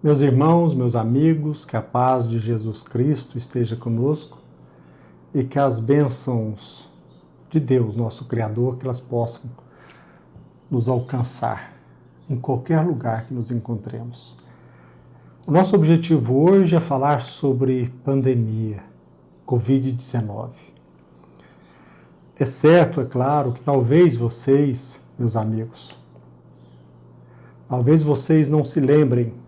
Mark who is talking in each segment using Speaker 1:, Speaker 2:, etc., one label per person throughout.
Speaker 1: Meus irmãos, meus amigos, que a paz de Jesus Cristo esteja conosco e que as bênçãos de Deus, nosso Criador, que elas possam nos alcançar em qualquer lugar que nos encontremos. O nosso objetivo hoje é falar sobre pandemia, Covid-19. É certo, é claro, que talvez vocês, meus amigos, talvez vocês não se lembrem,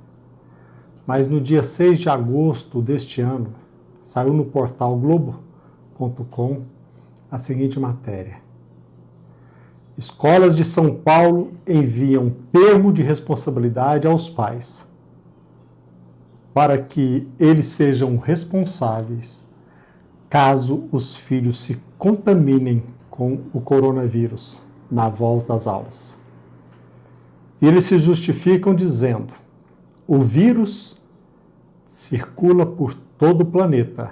Speaker 1: mas no dia 6 de agosto deste ano, saiu no portal Globo.com a seguinte matéria. Escolas de São Paulo enviam termo de responsabilidade aos pais para que eles sejam responsáveis caso os filhos se contaminem com o coronavírus na volta às aulas. E eles se justificam dizendo: o vírus circula por todo o planeta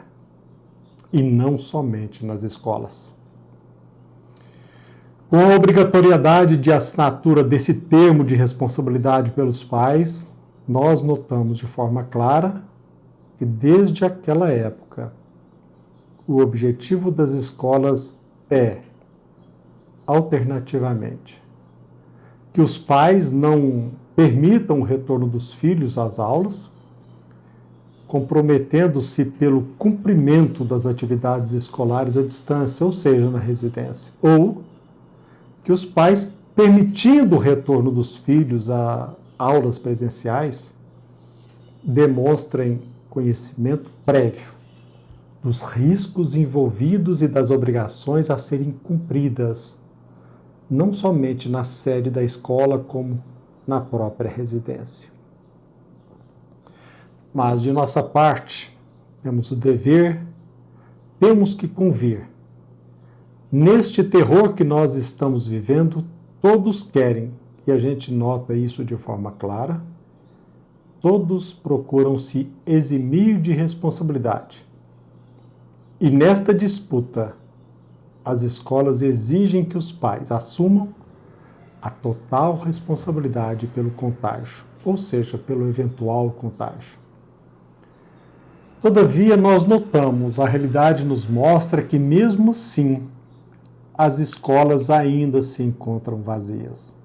Speaker 1: e não somente nas escolas. Com a obrigatoriedade de assinatura desse termo de responsabilidade pelos pais, nós notamos de forma clara que desde aquela época o objetivo das escolas é, alternativamente, que os pais não permitam o retorno dos filhos às aulas, comprometendo-se pelo cumprimento das atividades escolares à distância, ou seja, na residência, ou que os pais, permitindo o retorno dos filhos a aulas presenciais, demonstrem conhecimento prévio dos riscos envolvidos e das obrigações a serem cumpridas, não somente na sede da escola, como na própria residência. Mas, de nossa parte, temos o dever, temos que convir. Neste terror que nós estamos vivendo, todos querem, e a gente nota isso de forma clara, todos procuram se eximir de responsabilidade. E nesta disputa, as escolas exigem que os pais assumam a total responsabilidade pelo contágio, ou seja, pelo eventual contágio. Todavia, nós notamos, a realidade nos mostra que mesmo assim, as escolas ainda se encontram vazias.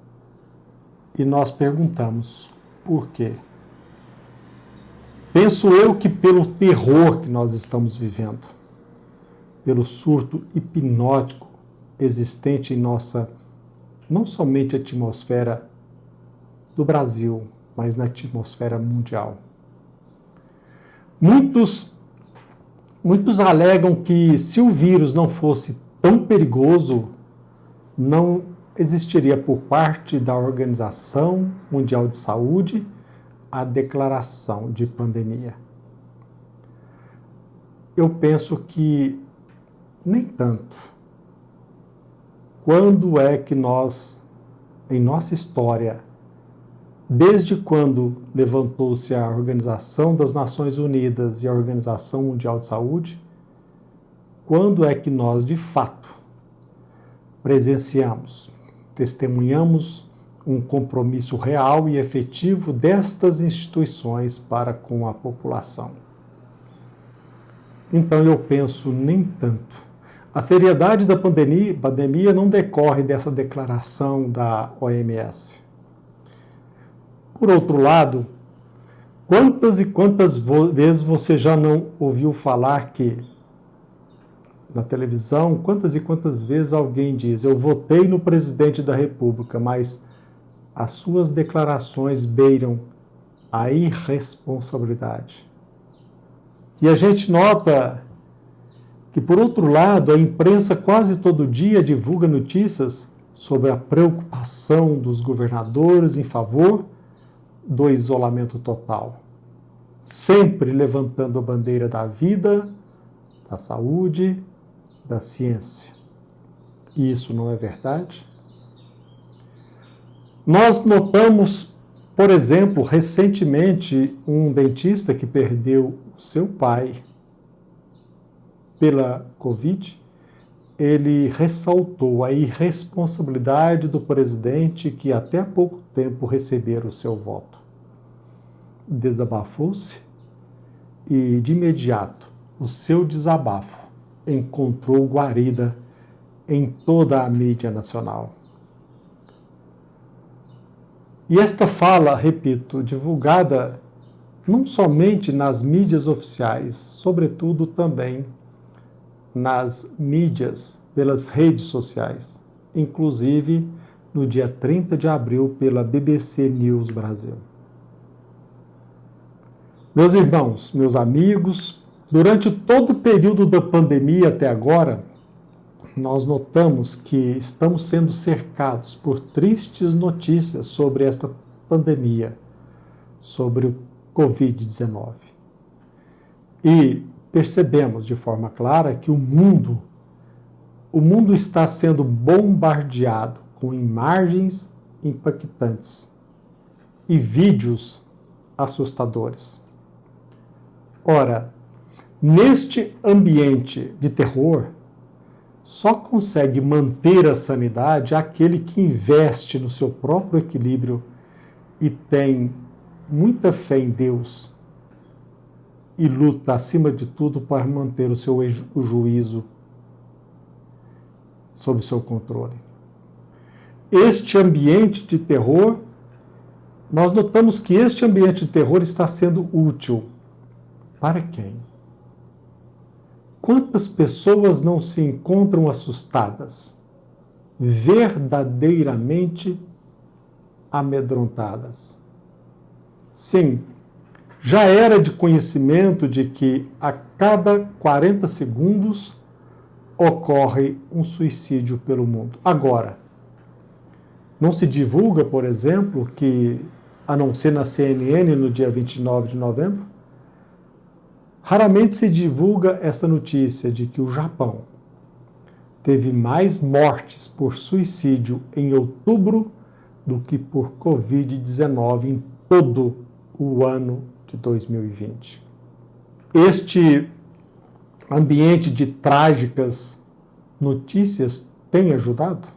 Speaker 1: E nós perguntamos, por quê? Penso eu que pelo terror que nós estamos vivendo, pelo surto hipnótico existente em nossa, não somente atmosfera do Brasil, mas na atmosfera mundial. Muitos alegam que se o vírus não fosse tão perigoso, não existiria por parte da Organização Mundial de Saúde a declaração de pandemia. Eu penso que nem tanto. Quando é que nós, em nossa história, desde quando levantou-se a Organização das Nações Unidas e a Organização Mundial de Saúde, quando é que nós, de fato, presenciamos, testemunhamos um compromisso real e efetivo destas instituições para com a população? Então eu penso nem tanto. A seriedade da pandemia não decorre dessa declaração da OMS. Por outro lado, quantas e quantas vezes você já não ouviu falar que, na televisão, quantas e quantas vezes alguém diz: eu votei no presidente da República, mas as suas declarações beiram a irresponsabilidade. E a gente nota que, por outro lado, a imprensa quase todo dia divulga notícias sobre a preocupação dos governadores em favor do isolamento total, sempre levantando a bandeira da vida, da saúde, da ciência. E isso não é verdade? Nós notamos, por exemplo, recentemente, um dentista que perdeu o seu pai pela Covid. Ele ressaltou a irresponsabilidade do presidente que até há pouco tempo recebera o seu voto. desabafou-se e, de imediato, o seu desabafo encontrou guarida em toda a mídia nacional. E esta fala, repito, divulgada não somente nas mídias oficiais, sobretudo também nas mídias, pelas redes sociais, inclusive no dia 30 de abril pela BBC News Brasil. Meus irmãos, meus amigos, durante todo o período da pandemia até agora, nós notamos que estamos sendo cercados por tristes notícias sobre esta pandemia, sobre o Covid-19. E percebemos de forma clara que o mundo está sendo bombardeado com imagens impactantes e vídeos assustadores. Ora, neste ambiente de terror, só consegue manter a sanidade aquele que investe no seu próprio equilíbrio e tem muita fé em Deus e luta, acima de tudo, para manter o juízo sob seu controle. Este ambiente de terror, nós notamos que este ambiente de terror está sendo útil. Para quem? Quantas pessoas não se encontram assustadas, verdadeiramente amedrontadas? Sim, já era de conhecimento de que a cada 40 segundos ocorre um suicídio pelo mundo. Agora, não se divulga, por exemplo, que, a não ser na CNN no dia 29 de novembro, raramente se divulga esta notícia de que o Japão teve mais mortes por suicídio em outubro do que por Covid-19 em todo o ano de 2020. Este ambiente de trágicas notícias tem ajudado?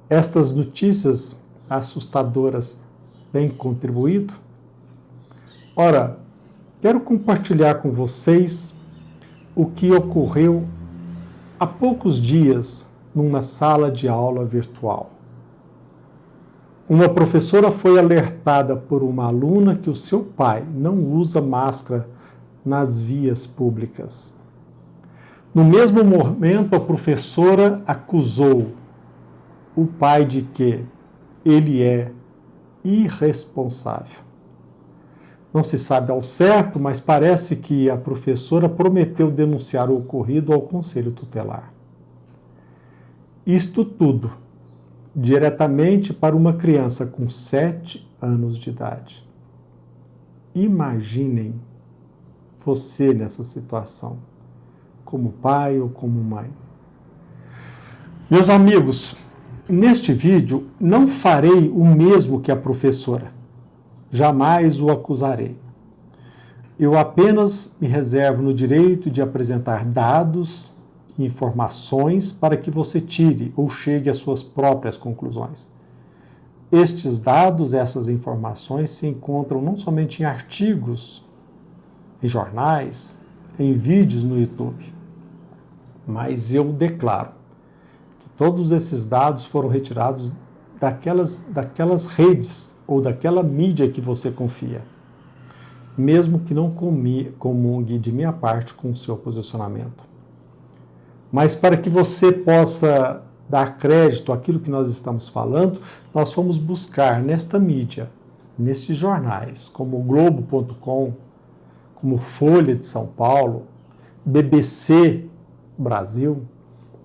Speaker 1: Estas notícias assustadoras têm contribuído? Ora, quero compartilhar com vocês o que ocorreu há poucos dias numa sala de aula virtual. Uma professora foi alertada por uma aluna que o seu pai não usa máscara nas vias públicas. No mesmo momento, a professora acusou o pai de que ele é irresponsável. Não se sabe ao certo, mas parece que a professora prometeu denunciar o ocorrido ao Conselho Tutelar. Isto tudo diretamente para uma criança com 7 anos de idade. Imaginem você nessa situação, como pai ou como mãe. Meus amigos, neste vídeo não farei o mesmo que a professora. Jamais o acusarei. Eu apenas me reservo no direito de apresentar dados e informações para que você tire ou chegue às suas próprias conclusões. Estes dados, essas informações se encontram não somente em artigos, em jornais, em vídeos no YouTube, mas eu declaro que todos esses dados foram retirados daquelas redes ou daquela mídia que você confia, mesmo que não comungue de minha parte com o seu posicionamento. Mas para que você possa dar crédito àquilo que nós estamos falando, nós fomos buscar nesta mídia, nestes jornais, como o Globo.com, como Folha de São Paulo, BBC Brasil,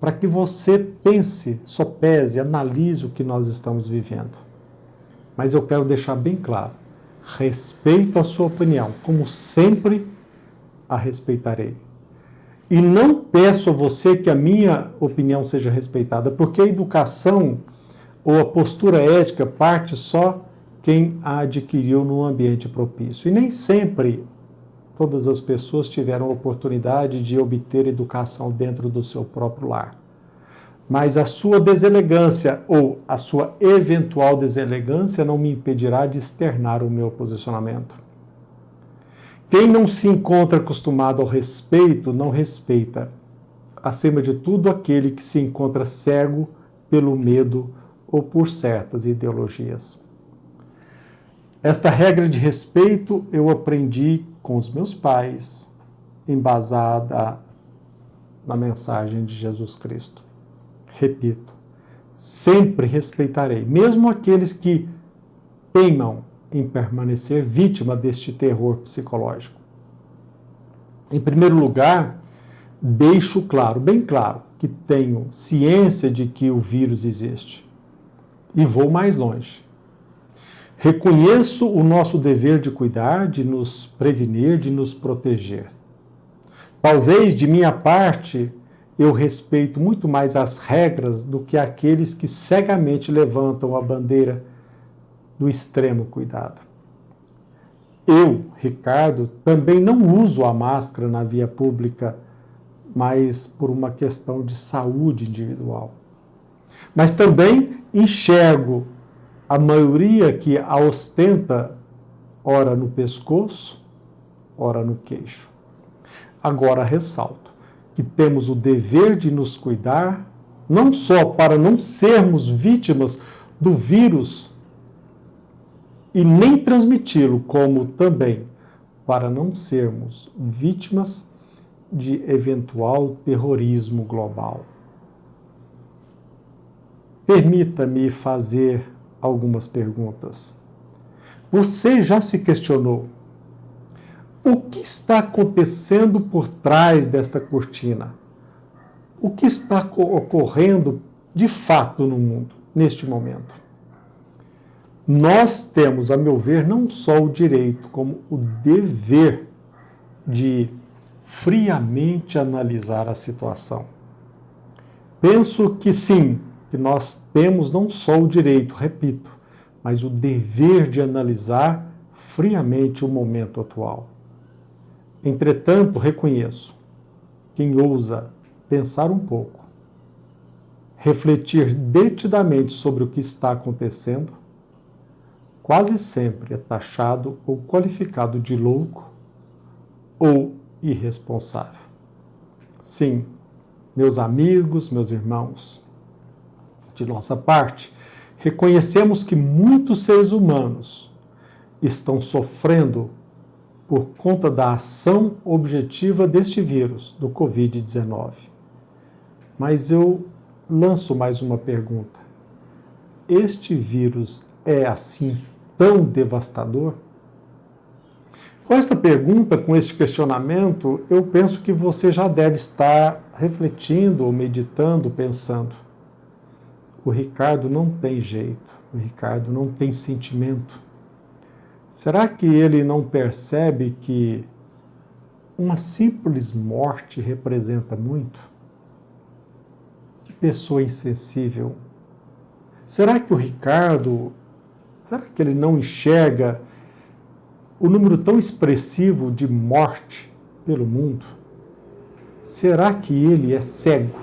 Speaker 1: para que você pense, sopese, analise o que nós estamos vivendo. Mas eu quero deixar bem claro, respeito a sua opinião, como sempre a respeitarei. E não peço a você que a minha opinião seja respeitada, porque a educação ou a postura ética parte só quem a adquiriu num ambiente propício. E nem sempre todas as pessoas tiveram a oportunidade de obter educação dentro do seu próprio lar. mas a sua deselegância ou a sua eventual deselegância não me impedirá de externar o meu posicionamento. Quem não se encontra acostumado ao respeito, não respeita. Acima de tudo, aquele que se encontra cego pelo medo ou por certas ideologias. Esta regra de respeito eu aprendi com os meus pais, embasada na mensagem de Jesus Cristo. Repito, sempre respeitarei, mesmo aqueles que teimam em permanecer vítima deste terror psicológico. Em primeiro lugar, deixo claro, bem claro, que tenho ciência de que o vírus existe. E vou mais longe. Reconheço o nosso dever de cuidar, de nos prevenir, de nos proteger. Talvez, de minha parte, eu respeito muito mais as regras do que aqueles que cegamente levantam a bandeira do extremo cuidado. Eu, Ricardo, também não uso a máscara na via pública, mas por uma questão de saúde individual. Mas também enxergo a maioria que a ostenta, ora no pescoço, ora no queixo. Agora ressalto que temos o dever de nos cuidar, não só para não sermos vítimas do vírus e nem transmiti-lo, como também para não sermos vítimas de eventual terrorismo global. Permita-me fazer algumas perguntas. Você já se questionou o que está acontecendo por trás desta cortina? O que está ocorrendo de fato no mundo neste momento? Nós temos, a meu ver, não só o direito, como o dever de friamente analisar a situação. Penso que sim, que nós temos não só o direito, repito, mas o dever de analisar friamente o momento atual. Entretanto, reconheço, quem ousa pensar um pouco, refletir detidamente sobre o que está acontecendo, quase sempre é taxado ou qualificado de louco ou irresponsável. Sim, meus amigos, meus irmãos, de nossa parte, reconhecemos que muitos seres humanos estão sofrendo por conta da ação objetiva deste vírus, do Covid-19. Mas eu lanço mais uma pergunta. Este vírus é assim tão devastador? Com esta pergunta, com este questionamento, eu penso que você já deve estar refletindo ou meditando, pensando. O Ricardo não tem jeito, o Ricardo não tem sentimento. Será que ele não percebe que uma simples morte representa muito? Que pessoa insensível. Será que o Ricardo, será que ele não enxerga o número tão expressivo de morte pelo mundo? Será que ele é cego?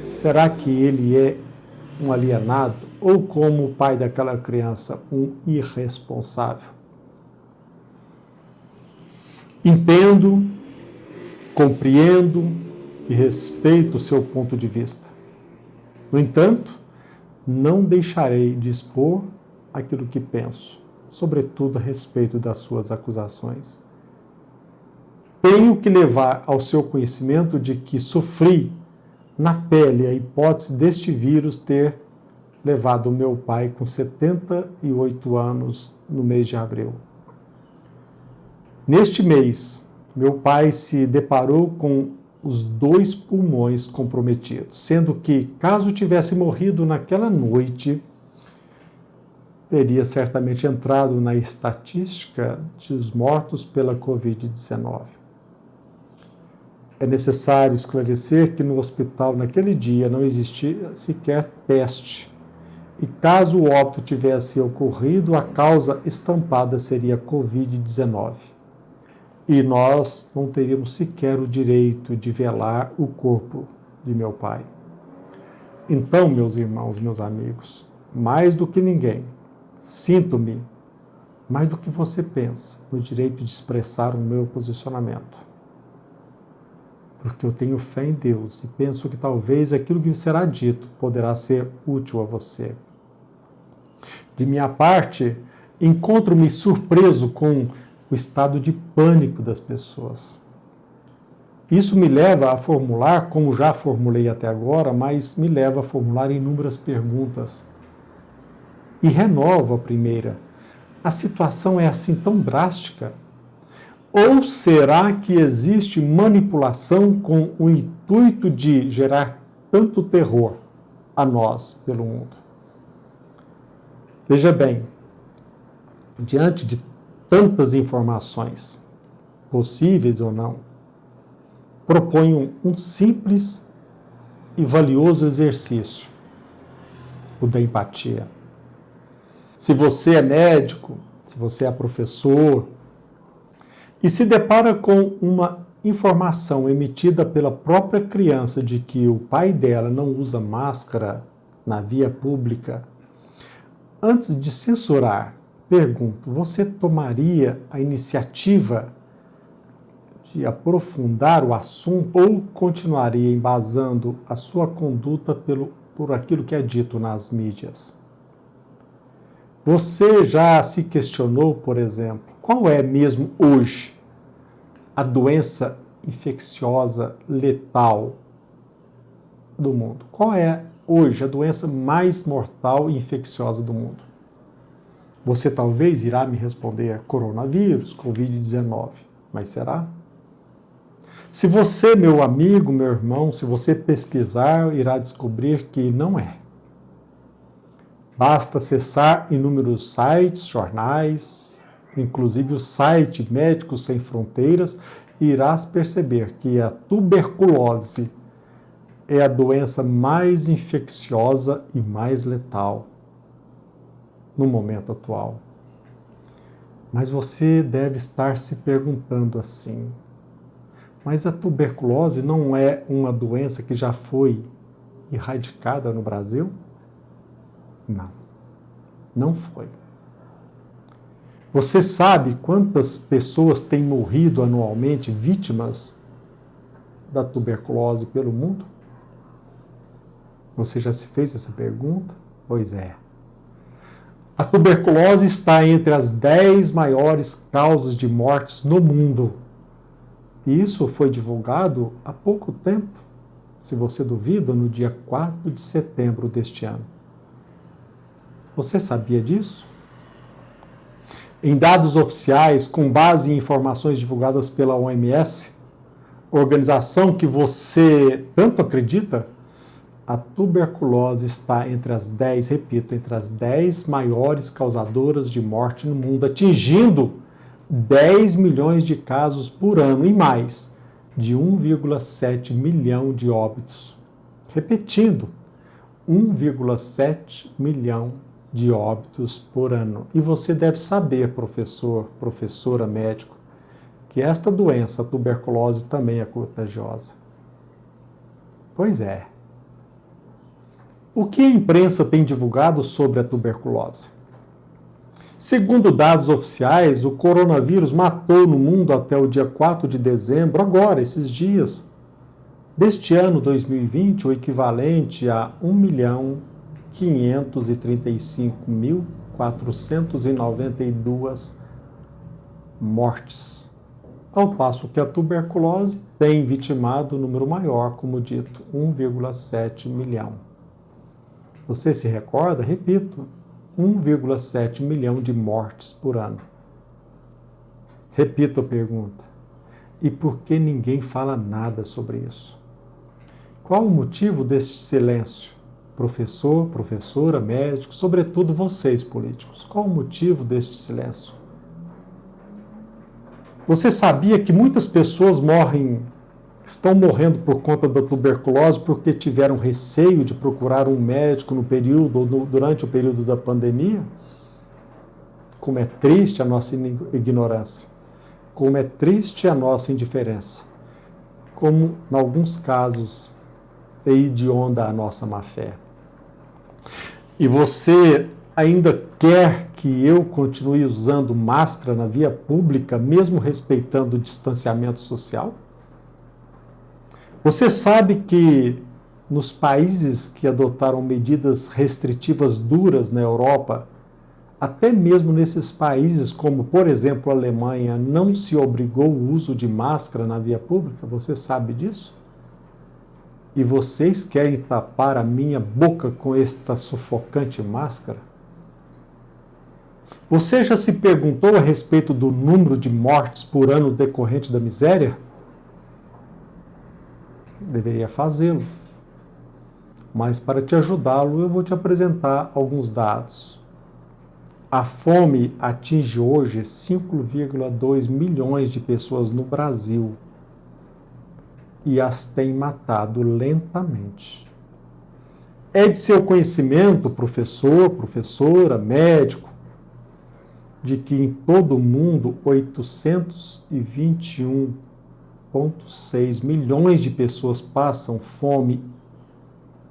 Speaker 1: Será que ele é um alienado? Ou, como o pai daquela criança, um irresponsável? Entendo, compreendo e respeito o seu ponto de vista. No entanto, não deixarei de expor aquilo que penso, sobretudo a respeito das suas acusações. Tenho que levar ao seu conhecimento de que sofri na pele a hipótese deste vírus ter levado meu pai com 78 anos no mês de abril. Neste mês, meu pai se deparou com os 2 pulmões comprometidos, sendo que, caso tivesse morrido naquela noite, teria certamente entrado na estatística dos mortos pela Covid-19. É necessário esclarecer que no hospital naquele dia não existia sequer teste. E caso o óbito tivesse ocorrido, a causa estampada seria Covid-19. E nós não teríamos sequer o direito de velar o corpo de meu pai. Então, meus irmãos, meus amigos, mais do que ninguém, sinto-me, mais do que você pensa, no direito de expressar o meu posicionamento. Porque eu tenho fé em Deus e penso que talvez aquilo que será dito poderá ser útil a você. De minha parte, encontro-me surpreso com o estado de pânico das pessoas. Isso me leva a formular, como já formulei até agora, mas me leva a formular inúmeras perguntas. E renovo a primeira. A situação é assim tão drástica? Ou será que existe manipulação com o intuito de gerar tanto terror a nós pelo mundo? Veja bem, diante de tantas informações, possíveis ou não, proponho um simples e valioso exercício, o da empatia. Se você é médico, se você é professor, e se depara com uma informação emitida pela própria criança de que o pai dela não usa máscara na via pública, antes de censurar, pergunto, você tomaria a iniciativa de aprofundar o assunto ou continuaria embasando a sua conduta por aquilo que é dito nas mídias? Você já se questionou, por exemplo, qual é mesmo hoje a doença infecciosa letal do mundo? Qual é hoje a doença mais mortal e infecciosa do mundo? Você talvez irá me responder coronavírus, Covid-19, mas será? Se você, meu amigo, meu irmão, se você pesquisar, irá descobrir que não é. Basta acessar inúmeros sites, jornais, inclusive o site Médicos Sem Fronteiras, e irás perceber que a tuberculose é a doença mais infecciosa e mais letal no momento atual. Mas você deve estar se perguntando assim, mas a tuberculose não é uma doença que já foi erradicada no Brasil? Não, não foi. Você sabe quantas pessoas têm morrido anualmente vítimas da tuberculose pelo mundo? Você já se fez essa pergunta? Pois é. A tuberculose está entre as 10 maiores causas de mortes no mundo. E isso foi divulgado há pouco tempo, se você duvida, no dia 4 de setembro deste ano. Você sabia disso? Em dados oficiais, com base em informações divulgadas pela OMS, organização que você tanto acredita, a tuberculose está entre as 10, repito, entre as 10 maiores causadoras de morte no mundo, atingindo 10 milhões de casos por ano e mais de 1,7 milhão de óbitos. Repetindo, 1,7 milhão de óbitos por ano. E você deve saber, professor, professora, médico, que esta doença, a tuberculose, também é contagiosa. Pois é. O que a imprensa tem divulgado sobre a tuberculose? Segundo dados oficiais, o coronavírus matou no mundo até o dia 4 de dezembro, agora, esses dias, deste ano 2020, o equivalente a 1.535.492 mortes, ao passo que a tuberculose tem vitimado um número maior, como dito, 1,7 milhão. Você se recorda? Repito, 1,7 milhão de mortes por ano. Repito a pergunta. E por que ninguém fala nada sobre isso? Qual o motivo deste silêncio? Professor, professora, médico, sobretudo vocês políticos. Qual o motivo deste silêncio? Você sabia que muitas pessoas estão morrendo por conta da tuberculose porque tiveram receio de procurar um médico no período ou durante o período da pandemia? Como é triste a nossa ignorância, como é triste a nossa indiferença, como, em alguns casos, é hedionda a nossa má-fé. E você ainda quer que eu continue usando máscara na via pública, mesmo respeitando o distanciamento social? Você sabe que nos países que adotaram medidas restritivas duras na Europa, até mesmo nesses países, como por exemplo a Alemanha, não se obrigou o uso de máscara na via pública? Você sabe disso? E vocês querem tapar a minha boca com esta sufocante máscara? Você já se perguntou a respeito do número de mortes por ano decorrente da miséria? Deveria fazê-lo. Mas para te ajudá-lo, eu vou te apresentar alguns dados. A fome atinge hoje 5,2 milhões de pessoas no Brasil e as tem matado lentamente. É de seu conhecimento, professor, professora, médico, de que em todo o mundo 821,6 milhões de pessoas passam fome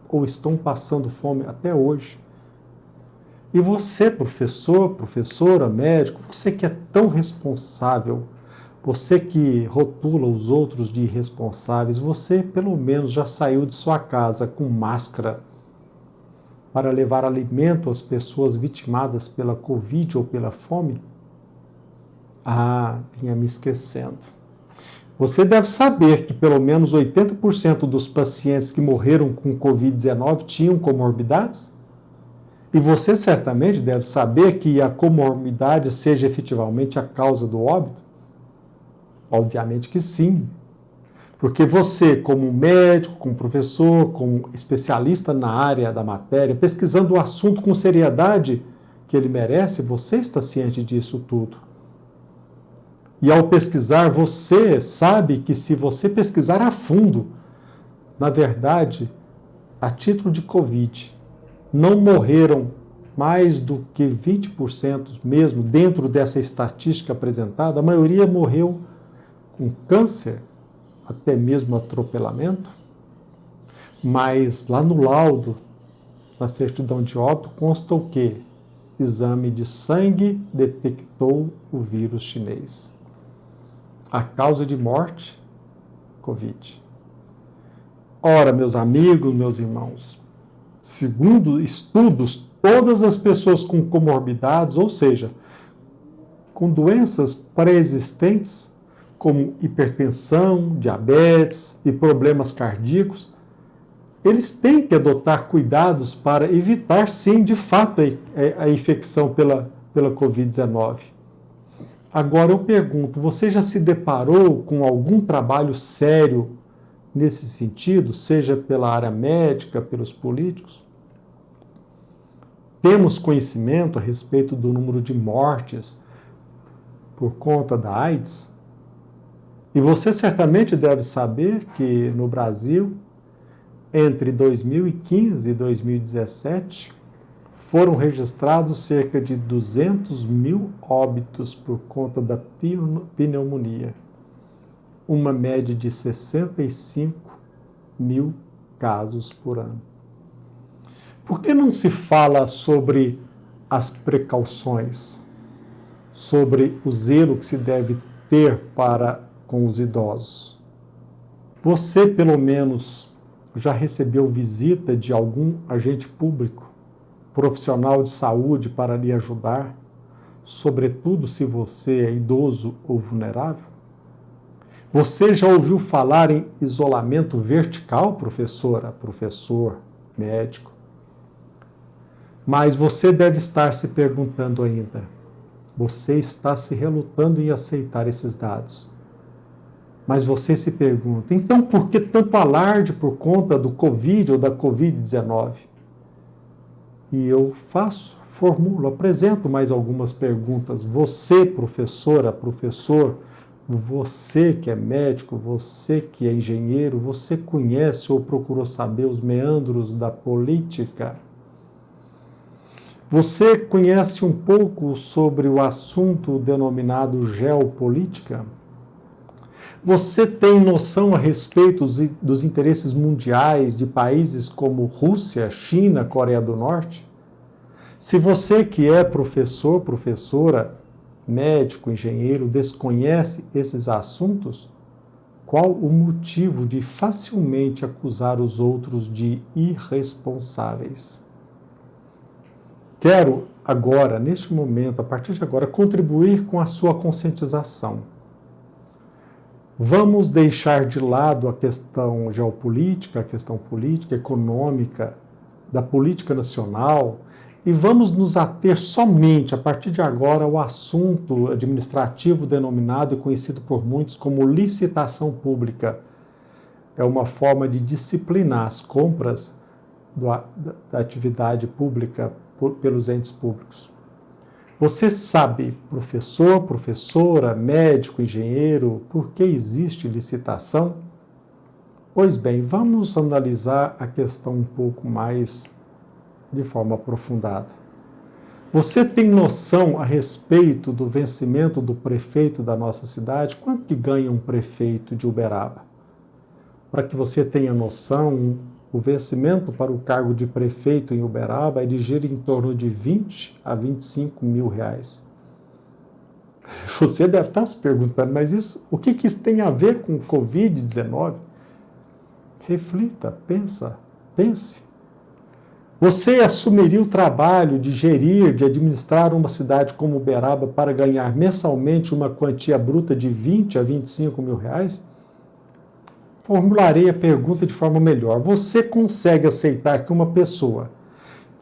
Speaker 1: ou estão passando fome até hoje. E você, professor, professora, médico, você que é tão responsável, você que rotula os outros de irresponsáveis, você pelo menos já saiu de sua casa com máscara para levar alimento às pessoas vitimadas pela Covid ou pela fome? Ah, vinha me esquecendo. Você deve saber que pelo menos 80% dos pacientes que morreram com Covid-19 tinham comorbidades? E você certamente deve saber que a comorbidade seja efetivamente a causa do óbito? Obviamente que sim. Porque você, como médico, como professor, como especialista na área da matéria, pesquisando o assunto com seriedade que ele merece, você está ciente disso tudo. E ao pesquisar, você sabe que se você pesquisar a fundo, na verdade, a título de Covid, não morreram mais do que 20% mesmo dentro dessa estatística apresentada. A maioria morreu com câncer, até mesmo atropelamento. Mas lá no laudo, na certidão de óbito, consta o quê? Exame de sangue detectou o vírus chinês. A causa de morte, Covid. Ora, meus amigos, meus irmãos, segundo estudos, todas as pessoas com comorbidades, ou seja, com doenças pré-existentes, como hipertensão, diabetes e problemas cardíacos, eles têm que adotar cuidados para evitar, sim, de fato, a infecção pela Covid-19. Agora eu pergunto, você já se deparou com algum trabalho sério nesse sentido, seja pela área médica, pelos políticos? Temos conhecimento a respeito do número de mortes por conta da AIDS? E você certamente deve saber que no Brasil, entre 2015 e 2017, foram registrados cerca de 200 mil óbitos por conta da pneumonia, uma média de 65 mil casos por ano. Por que não se fala sobre as precauções, sobre o zelo que se deve ter para com os idosos? Você, pelo menos, já recebeu visita de algum agente público, profissional de saúde para lhe ajudar, sobretudo se você é idoso ou vulnerável? Você já ouviu falar em isolamento vertical, professora, professor, médico? Mas você deve estar se perguntando ainda, você está se relutando em aceitar esses dados. Mas você se pergunta, então por que tanto alarde por conta do Covid ou da Covid-19? E eu formulo, apresento mais algumas perguntas. Você, professora, professor, você que é médico, você que é engenheiro, você conhece ou procurou saber os meandros da política? Você conhece um pouco sobre o assunto denominado geopolítica? Você tem noção a respeito dos interesses mundiais de países como Rússia, China, Coreia do Norte? Se você que é professor, professora, médico, engenheiro, desconhece esses assuntos, qual o motivo de facilmente acusar os outros de irresponsáveis? Quero agora, neste momento, a partir de agora, contribuir com a sua conscientização. Vamos deixar de lado a questão geopolítica, a questão política, econômica, da política nacional, e vamos nos ater somente, a partir de agora, ao assunto administrativo denominado e conhecido por muitos como licitação pública. É uma forma de disciplinar as compras da atividade pública pelos entes públicos. Você sabe, professor, professora, médico, engenheiro, por que existe licitação? Pois bem, vamos analisar a questão um pouco mais de forma aprofundada. Você tem noção a respeito do vencimento do prefeito da nossa cidade? Quanto que ganha um prefeito de Uberaba? Para que você tenha noção, o vencimento para o cargo de prefeito em Uberaba ele gira em torno de 20 a 25 mil reais. Você deve estar se perguntando, mas o que isso tem a ver com o Covid-19? Reflita, pense. Você assumiria o trabalho de gerir, de administrar uma cidade como Uberaba para ganhar mensalmente uma quantia bruta de 20 a 25 mil reais? Formularei a pergunta de forma melhor. Você consegue aceitar que uma pessoa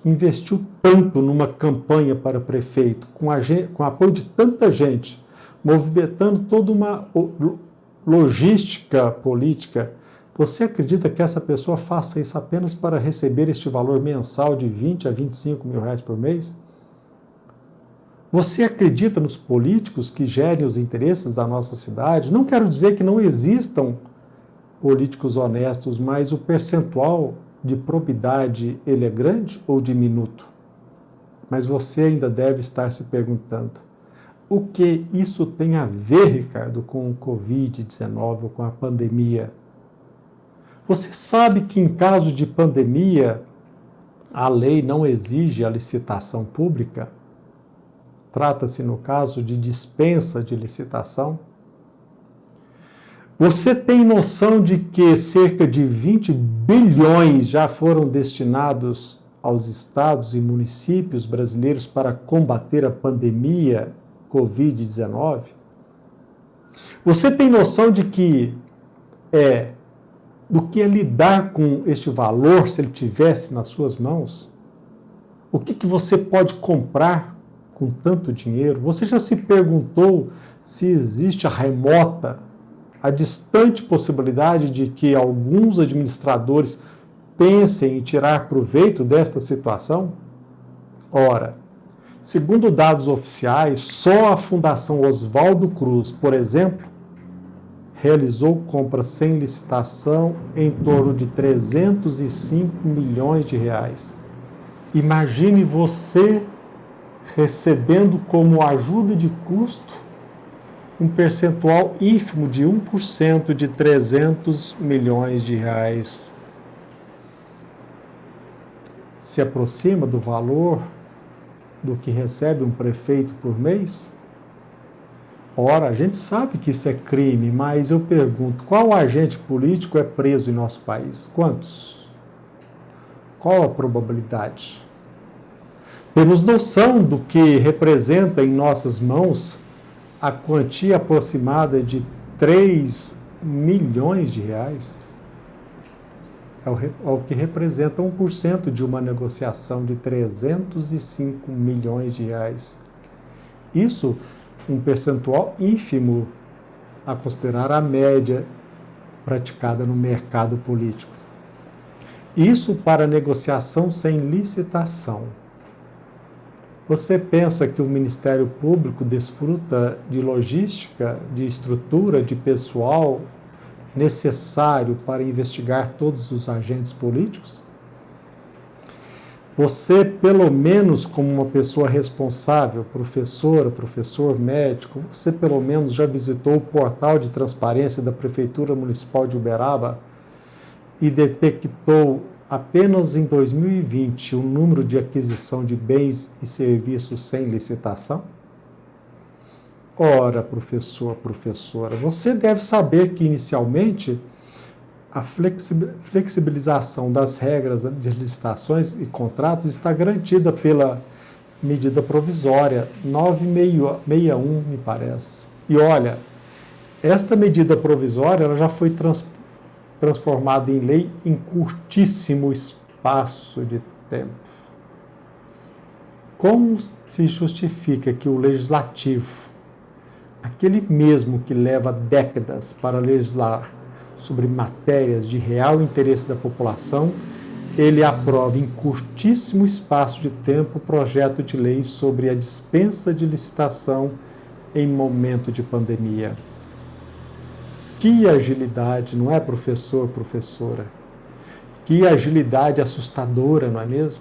Speaker 1: que investiu tanto numa campanha para prefeito, com apoio de tanta gente, movimentando toda uma logística política, você acredita que essa pessoa faça isso apenas para receber este valor mensal de 20 a 25 mil reais por mês? Você acredita nos políticos que gerem os interesses da nossa cidade? Não quero dizer que não existam políticos honestos, mas o percentual de probidade ele é grande ou diminuto? Mas você ainda deve estar se perguntando, o que isso tem a ver, Ricardo, com o Covid-19 ou com a pandemia? Você sabe que em caso de pandemia, a lei não exige a licitação pública? Trata-se, no caso, de dispensa de licitação? Você tem noção de que cerca de 20 bilhões já foram destinados aos estados e municípios brasileiros para combater a pandemia Covid-19? Você tem noção de que do que é lidar com este valor se ele tivesse nas suas mãos? O que você pode comprar com tanto dinheiro? Você já se perguntou se existe a distante possibilidade de que alguns administradores pensem em tirar proveito desta situação? Ora, segundo dados oficiais, só a Fundação Oswaldo Cruz, por exemplo, realizou compras sem licitação em torno de 305 milhões de reais. Imagine você recebendo como ajuda de custo um percentual ínfimo de 1% de 300 milhões de reais. Se aproxima do valor do que recebe um prefeito por mês? Ora, a gente sabe que isso é crime, mas eu pergunto, qual agente político é preso em nosso país? Quantos? Qual a probabilidade? Temos noção do que representa em nossas mãos a quantia aproximada de 3 milhões de reais? É o que representa 1% de uma negociação de 305 milhões de reais. Isso um percentual ínfimo a considerar a média praticada no mercado político. Isso para negociação sem licitação. Você pensa que o Ministério Público desfruta de logística, de estrutura, de pessoal necessário para investigar todos os agentes políticos? Você, pelo menos como uma pessoa responsável, professora, professor, médico, você pelo menos já visitou o portal de transparência da Prefeitura Municipal de Uberaba e detectou apenas em 2020 o número de aquisição de bens e serviços sem licitação? Ora, professor, professora, você deve saber que inicialmente a flexibilização das regras de licitações e contratos está garantida pela medida provisória 961, me parece. E olha, esta medida provisória ela já foi transformada em lei em curtíssimo espaço de tempo. Como se justifica que o legislativo, aquele mesmo que leva décadas para legislar sobre matérias de real interesse da população, ele aprova em curtíssimo espaço de tempo o projeto de lei sobre a dispensa de licitação em momento de pandemia? Que agilidade, não é, professor, professora? Que agilidade assustadora, não é mesmo?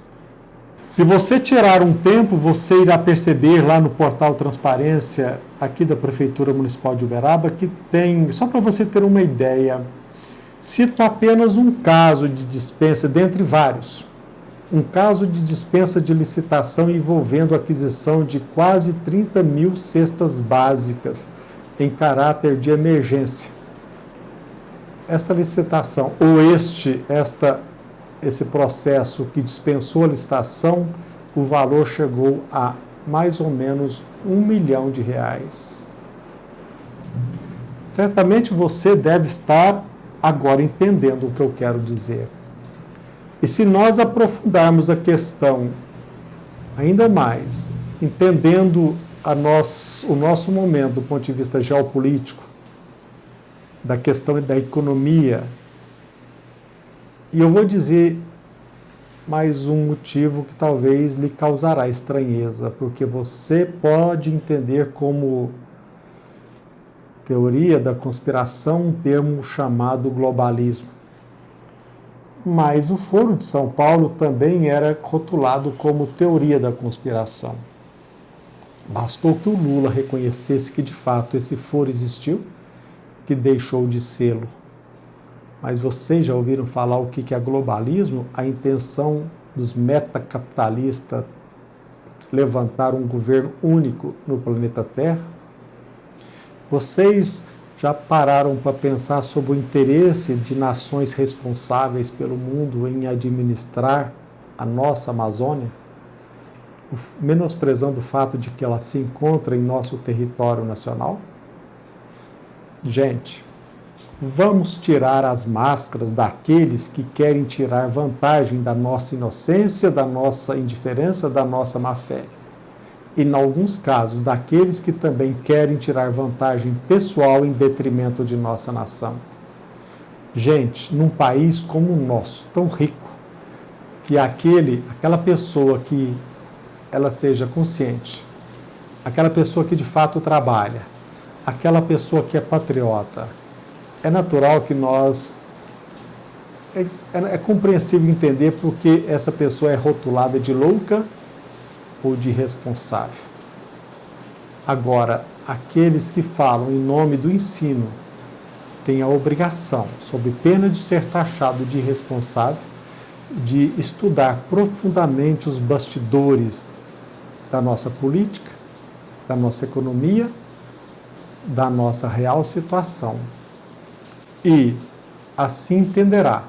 Speaker 1: Se você tirar um tempo, você irá perceber lá no portal Transparência, aqui da Prefeitura Municipal de Uberaba, que tem, só para você ter uma ideia, cito apenas um caso de dispensa, dentre vários, um caso de dispensa de licitação envolvendo a aquisição de quase 30 mil cestas básicas em caráter de emergência. Esta licitação, ou esse processo que dispensou a licitação, o valor chegou a mais ou menos R$ 1 milhão. Certamente você deve estar agora entendendo o que eu quero dizer. E se nós aprofundarmos a questão ainda mais, entendendo o nosso momento do ponto de vista geopolítico, da questão da economia, e eu vou dizer mais um motivo que talvez lhe causará estranheza, porque você pode entender como teoria da conspiração um termo chamado globalismo. Mas o Foro de São Paulo também era rotulado como teoria da conspiração. Bastou que o Lula reconhecesse que de fato esse foro existiu, que deixou de sê-lo. Mas vocês já ouviram falar o que é globalismo? A intenção dos metacapitalistas levantar um governo único no planeta Terra? Vocês já pararam para pensar sobre o interesse de nações responsáveis pelo mundo em administrar a nossa Amazônia, menosprezando o fato de que ela se encontra em nosso território nacional? Gente, vamos tirar as máscaras daqueles que querem tirar vantagem da nossa inocência, da nossa indiferença, da nossa má-fé. E, em alguns casos, daqueles que também querem tirar vantagem pessoal em detrimento de nossa nação. Gente, num país como o nosso, tão rico, que aquela pessoa que ela seja consciente, aquela pessoa que de fato trabalha, aquela pessoa que é patriota, é natural que é compreensível entender porque essa pessoa é rotulada de louca ou de irresponsável. Agora, aqueles que falam em nome do ensino têm a obrigação, sob pena de ser taxado de irresponsável, de estudar profundamente os bastidores da nossa política, da nossa economia, da nossa real situação. E assim entenderá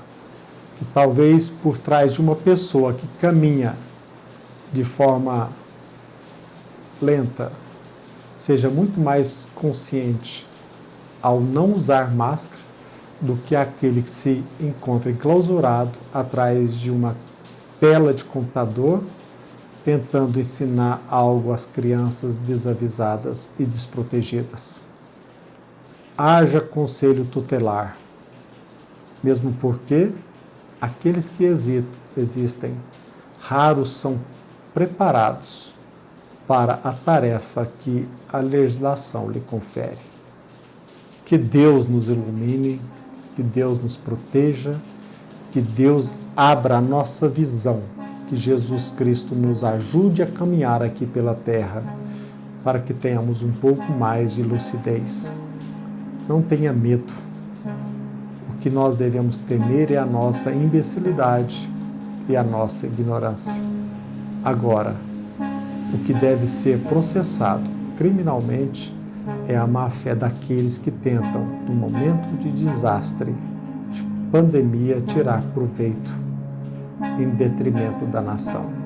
Speaker 1: que talvez por trás de uma pessoa que caminha de forma lenta, seja muito mais consciente ao não usar máscara do que aquele que se encontra enclausurado atrás de uma tela de computador, tentando ensinar algo às crianças desavisadas e desprotegidas. Haja conselho tutelar, mesmo porque aqueles que existem, raros são preparados para a tarefa que a legislação lhe confere. Que Deus nos ilumine, que Deus nos proteja, que Deus abra a nossa visão que Jesus Cristo nos ajude a caminhar aqui pela terra, para que tenhamos um pouco mais de lucidez. Não tenha medo. O que nós devemos temer é a nossa imbecilidade e a nossa ignorância. Agora, o que deve ser processado criminalmente é a má-fé daqueles que tentam, no momento de desastre, de pandemia, tirar proveito em detrimento da nação.